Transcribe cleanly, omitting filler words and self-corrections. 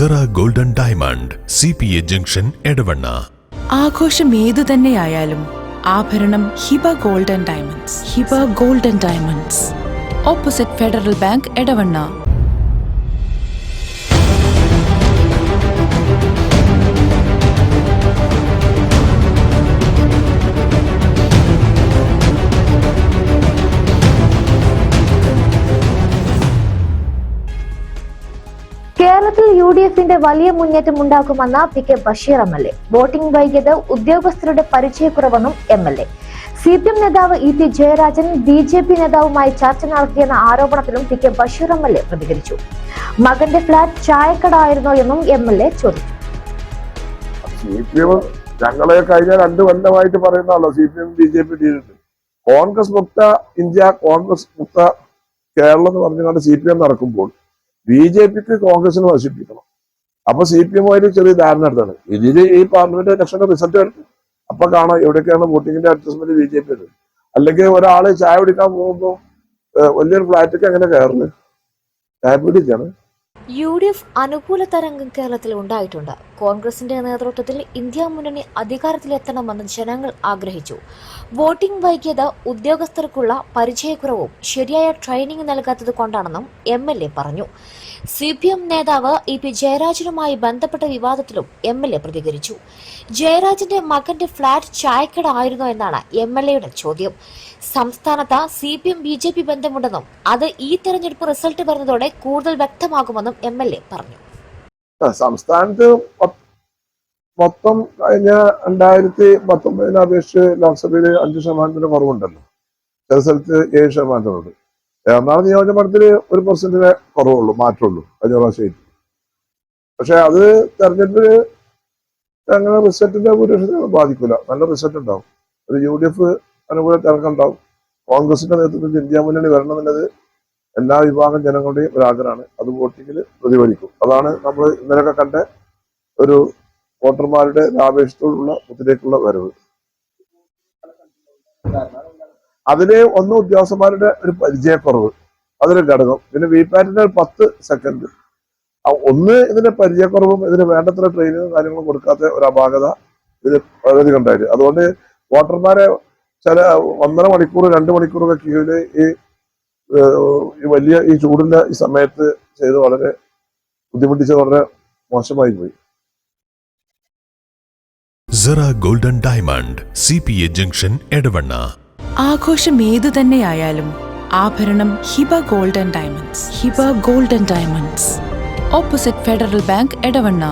Cera golden diamond CPA junction Edavanna. ആഘോഷം ഏതു തന്നെയായാലും ആഭരണം Hiba golden diamonds. Hiba golden diamonds, opposite federal bank, Edavanna. കേരളത്തിൽ UDFന്റെ വലിയ മുന്നേറ്റം ഉണ്ടാക്കുമെന്ന് PK ബഷീർ MLA. വോട്ടിംഗ് വൈകിയത് ഉദ്യോഗസ്ഥരുടെ പരിചയക്കുറവെന്നും MLA. CPM നേതാവ് EP ജയരാജൻ BJP നേതാവുമായി ചർച്ച നടത്തിയെന്ന ആരോപണത്തിലും PK ബഷീർ MLA പ്രതികരിച്ചു. മകന്റെ ഫ്ളാറ്റ് ചായക്കട ആയിരുന്നോ എന്നും MLA ചോദിച്ചു. ഞങ്ങളെ കഴിഞ്ഞ 2 കൊല്ലമായിട്ട് പറയുന്നതാണല്ലോ CPM BJP ഡീലിട്ട്. കോൺഗ്രസ് മുക്ത ഇന്ത്യ, കോൺഗ്രസ് മുക്ത കേരളം എന്ന് പറഞ്ഞുകൊണ്ട് CPM നടക്കുമ്പോൾ BJPക്ക് കോൺഗ്രസിനെ നശിപ്പിക്കണം. അപ്പൊ CPM-ആയിട്ട് ചെറിയ ധാരണ എടുത്താണ്. ഇതില് ഈ പാർലമെന്റ് ഇലക്ഷന്റെ റിസൾട്ട് എടുത്തു അപ്പൊ കാണാം എവിടെയൊക്കെയാണ് വോട്ടിങ്ങിന്റെ അഡ്ജസ്റ്റ്മെന്റ് BJP ഉണ്ട്. അല്ലെങ്കിൽ ഒരാള് ചായ കുടിക്കാൻ പോകുമ്പോൾ വലിയൊരു ഫ്ലാറ്റൊക്കെ അങ്ങനെ കയറുന്നത് ഡയബറ്റീസാണ്. UDF അനുകൂല തരംഗം കേരളത്തിൽ ഉണ്ടായിട്ടുണ്ട്. കോൺഗ്രസിന്റെ നേതൃത്വത്തിൽ ഇന്ത്യ മുന്നണി അധികാരത്തിലെത്തണമെന്ന് ജനങ്ങൾ ആഗ്രഹിച്ചു. വോട്ടിംഗ് വൈകിയത് ഉദ്യോഗസ്ഥർക്കുള്ള പരിചയക്കുറവും ശരിയായ ട്രെയിനിങ് നൽകാത്തത് കൊണ്ടാണെന്നും MLA പറഞ്ഞു. CPM നേതാവ് EP ജയരാജനുമായി ബന്ധപ്പെട്ട വിവാദത്തിലും MLA പ്രതികരിച്ചു. ജയരാജന്റെ മകന്റെ ഫ്ളാറ്റ് ചായക്കട ആയിരുന്നോ എന്നാണ് MLAയുടെ ചോദ്യം. സംസ്ഥാനത്ത് CPM BJP ബന്ധമുണ്ടെന്നും അത് ഈ തെരഞ്ഞെടുപ്പ് റിസൾട്ട് വരുന്നതോടെ കൂടുതൽ വ്യക്തമാകുമെന്നും MLA പറഞ്ഞു. സംസ്ഥാനത്ത് മൊത്തം കഴിഞ്ഞ 2019 അപേക്ഷിച്ച് ലോക്സഭയിൽ 5% കുറവുണ്ടല്ലോ. ചില സ്ഥലത്ത് 7%. എറണാകുളം നിയോജകമണ്ഡലത്തിൽ 1% കുറവുള്ളൂ, മാറ്റമുള്ളൂ കഴിഞ്ഞ പ്രാവശ്യം. പക്ഷെ അത് തെരഞ്ഞെടുപ്പില് അങ്ങനെ റിസൾട്ടിന്റെ ഭൂരിപക്ഷത്തെ ബാധിക്കില്ല. നല്ല റിസൾട്ട് ഉണ്ടാവും. ഒരു UDF അനുകൂല തിരക്കം ഉണ്ടാവും. കോൺഗ്രസിന്റെ നേതൃത്വത്തിൽ ഇന്ത്യ മുന്നണി വരണം എന്നുള്ളത് എല്ലാ വിഭാഗം ജനങ്ങളുടെയും ഒരു ആഗ്രഹമാണ്. അത് വോട്ടിങ്ങിൽ പ്രതിഫലിക്കും. അതാണ് നമ്മൾ ഇന്നലെയൊക്കെ കണ്ട ഒരു വോട്ടർമാരുടെ ആവേശത്തോടുള്ള മുത്തിലേക്കുള്ള വരവ്. അതിന് ഒന്ന് ഉദ്യോഗസ്ഥന്മാരുടെ ഒരു പരിചയക്കുറവ്, അതൊരു ഘടകം. പിന്നെ VPAT-ന്റെ 10 സെക്കൻഡ്. ഒന്ന് ഇതിന്റെ പരിചയക്കുറവും ഇതിന് വേണ്ടത്ര ട്രെയിനിങ്ങും കാര്യങ്ങളും കൊടുക്കാത്ത ഒരു അപാകത ഇത് വളരെയധികം ഉണ്ടായിട്ട്. അതുകൊണ്ട് വോട്ടർമാരെ ചില 1.5 മണിക്കൂർ 2 മണിക്കൂറൊക്കെ കീഴിൽ ഈ വലിയ ഈ ചൂടിന്റെ ഈ സമയത്ത് ചെയ്ത് വളരെ ബുദ്ധിമുട്ടിച്ച് വളരെ മോശമായി പോയി. Sera golden diamond CPA junction Edavanna. ആഘോഷം ഏതു തന്നെയായാലും ആഭരണം Hiba golden diamonds. Hiba golden diamonds, opposite federal bank, Edavanna.